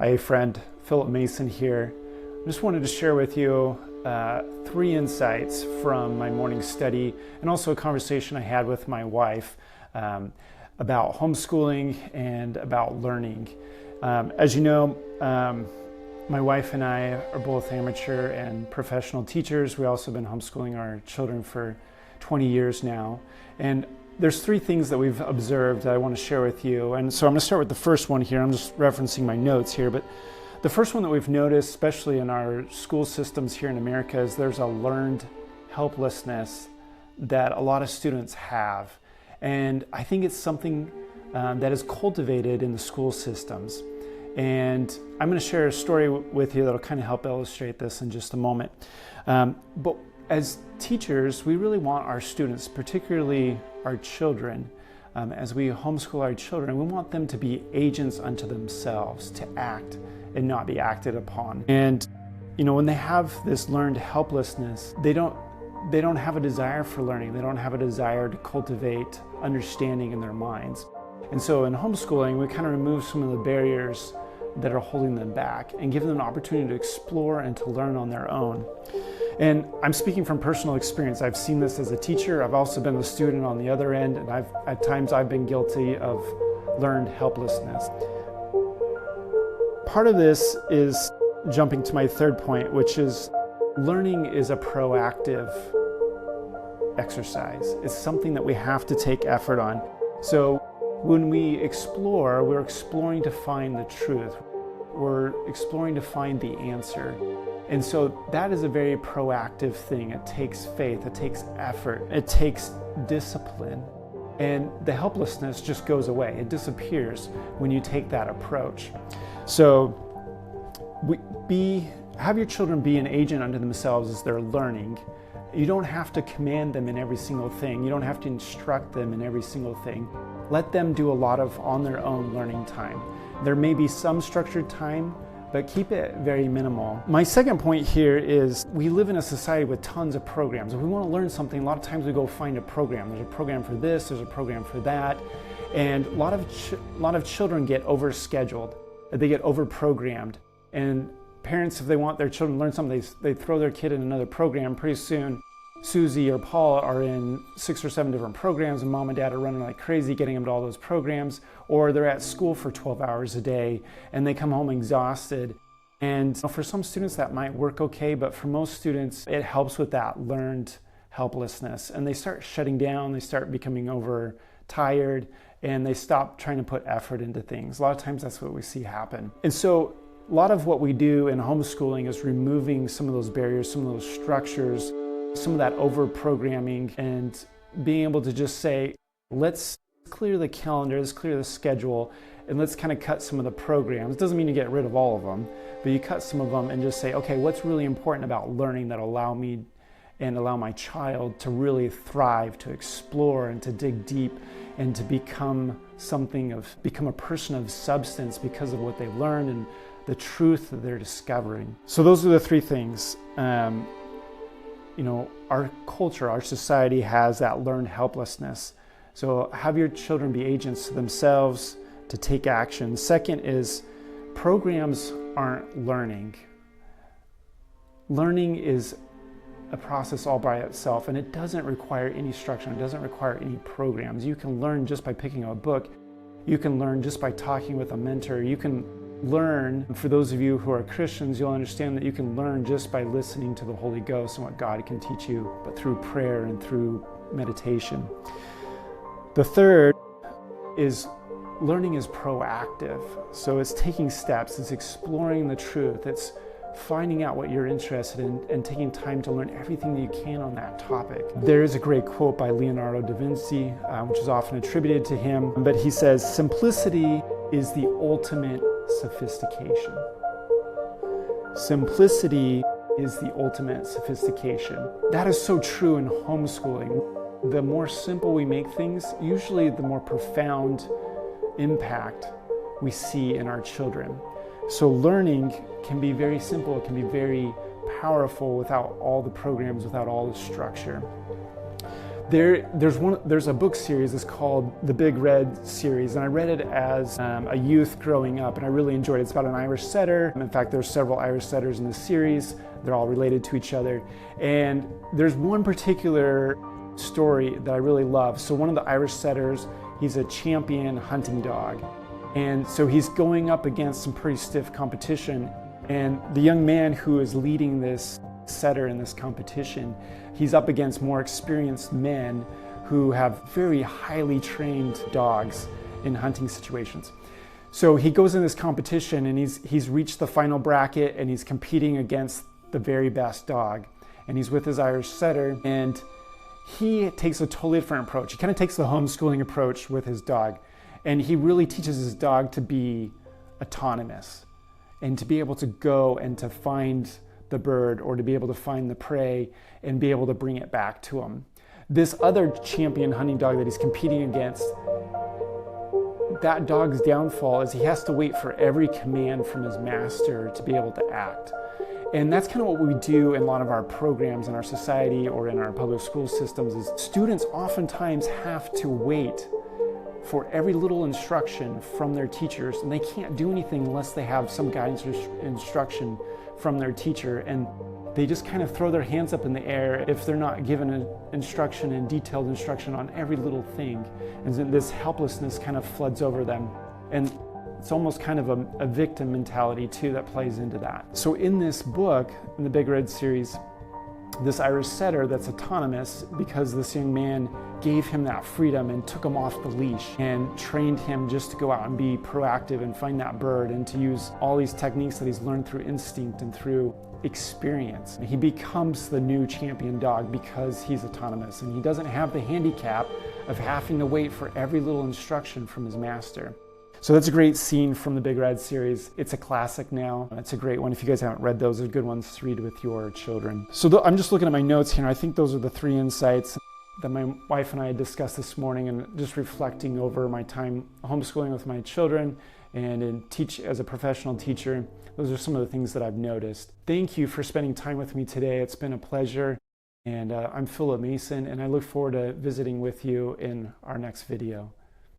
Hi friend, Philip Mason here. I just wanted to share with you 3 insights from my morning study and also a conversation I had with my wife about homeschooling and about learning. As you know, my wife and I are both amateur and professional teachers. We also have been homeschooling our children for 20 years now. And there's 3 things that we've observed that I want to share with you. And so I'm going to start with the first one here. I'm just referencing my notes here. But the first one that we've noticed, especially in our school systems here in America, is there's a learned helplessness that a lot of students have. And I think it's something that is cultivated in the school systems. And I'm going to share a story with you that'll kind of help illustrate this in just a moment. But as teachers, we really want our students, particularly our children, as we homeschool our children, we want them to be agents unto themselves, to act and not be acted upon. And you know, when they have this learned helplessness, they don't have a desire for learning. They don't have a desire to cultivate understanding in their minds. And so in homeschooling, we kind of remove some of the barriers that are holding them back and give them an opportunity to explore and to learn on their own. And I'm speaking from personal experience. I've seen this as a teacher. I've also been a student on the other end, and at times I've been guilty of learned helplessness. Part of this is jumping to my third point, which is learning is a proactive exercise. It's something that we have to take effort on. So when we explore, we're exploring to find the truth. We're exploring to find the answer. And so that is a very proactive thing. It takes faith, it takes effort, it takes discipline. And the helplessness just goes away. It disappears when you take that approach. So have your children be an agent unto themselves as they're learning. You don't have to command them in every single thing. You don't have to instruct them in every single thing. Let them do a lot of on their own learning time. There may be some structured time, but keep it very minimal. My second point here is we live in a society with tons of programs. If we want to learn something, a lot of times we go find a program. There's a program for this, there's a program for that. And a lot of children get overscheduled. They get overprogrammed. And parents, if they want their children to learn something, they throw their kid in another program. Pretty soon, Susie or Paul are in 6 or 7 different programs, and mom and dad are running like crazy getting them to all those programs, or they're at school for 12 hours a day and they come home exhausted. And for some students that might work okay, but for most students it helps with that learned helplessness, and they start shutting down, they start becoming overtired, and they stop trying to put effort into things. A lot of times that's what we see happen. And so a lot of what we do in homeschooling is removing some of those barriers, some of those structures, some of that over-programming, and being able to just say, let's clear the calendar, let's clear the schedule, and let's kind of cut some of the programs. It doesn't mean you get rid of all of them, but you cut some of them and just say, okay, what's really important about learning that allow me and allow my child to really thrive, to explore and to dig deep and to become a person of substance because of what they learned and the truth that they're discovering. So those are the 3 things. You know, our culture, our society has that learned helplessness. So have your children be agents to themselves, to take action. Second is programs aren't learning. Learning is a process all by itself, and it doesn't require any structure. It doesn't require any programs. You can learn just by picking up a book. You can learn just by talking with a mentor. You can learn, for those of you who are Christians, you'll understand that you can learn just by listening to the Holy Ghost and what God can teach you, but through prayer and through meditation. The third is learning is proactive. So it's taking steps, it's exploring the truth, it's finding out what you're interested in and taking time to learn everything that you can on that topic. There is a great quote by Leonardo da Vinci, which is often attributed to him, but he says, "Simplicity is the ultimate sophistication." Simplicity is the ultimate sophistication. That is so true in homeschooling. The more simple we make things, usually the more profound impact we see in our children. So learning can be very simple, it can be very powerful without all the programs, without all the structure. There's a book series. It's called The Big Red series, and I read it as a youth growing up, and I really enjoyed it. It's about an Irish setter. In fact, there's several Irish setters in the series. They're all related to each other, and there's one particular story that I really love. So one of the Irish setters, he's a champion hunting dog, and so he's going up against some pretty stiff competition. And the young man who is leading this setter in this competition, he's up against more experienced men who have very highly trained dogs in hunting situations. So he goes in this competition, and he's reached the final bracket, and he's competing against the very best dog. And he's with his Irish setter, and he takes a totally different approach. He kind of takes the homeschooling approach with his dog, and he really teaches his dog to be autonomous and to be able to go and to find the bird, or to be able to find the prey and be able to bring it back to him. This other champion hunting dog that he's competing against, that dog's downfall is he has to wait for every command from his master to be able to act. And that's kind of what we do in a lot of our programs in our society or in our public school systems, is students oftentimes have to wait for every little instruction from their teachers, and they can't do anything unless they have some guidance or instruction from their teacher, and they just kind of throw their hands up in the air if they're not given an instruction and detailed instruction on every little thing. And then this helplessness kind of floods over them, and it's almost kind of a victim mentality too that plays into that. So in this book, in the Big Red series, this Irish setter that's autonomous, because this young man gave him that freedom and took him off the leash and trained him just to go out and be proactive and find that bird, and to use all these techniques that he's learned through instinct and through experience. He becomes the new champion dog because he's autonomous, and he doesn't have the handicap of having to wait for every little instruction from his master. So that's a great scene from the Big Red series. It's a classic now. It's a great one. If you guys haven't read those, they're good ones to read with your children. So I'm just looking at my notes here. I think those are the 3 insights that my wife and I discussed this morning, and just reflecting over my time homeschooling with my children and as a professional teacher. Those are some of the things that I've noticed. Thank you for spending time with me today. It's been a pleasure. And I'm Philip Mason, and I look forward to visiting with you in our next video.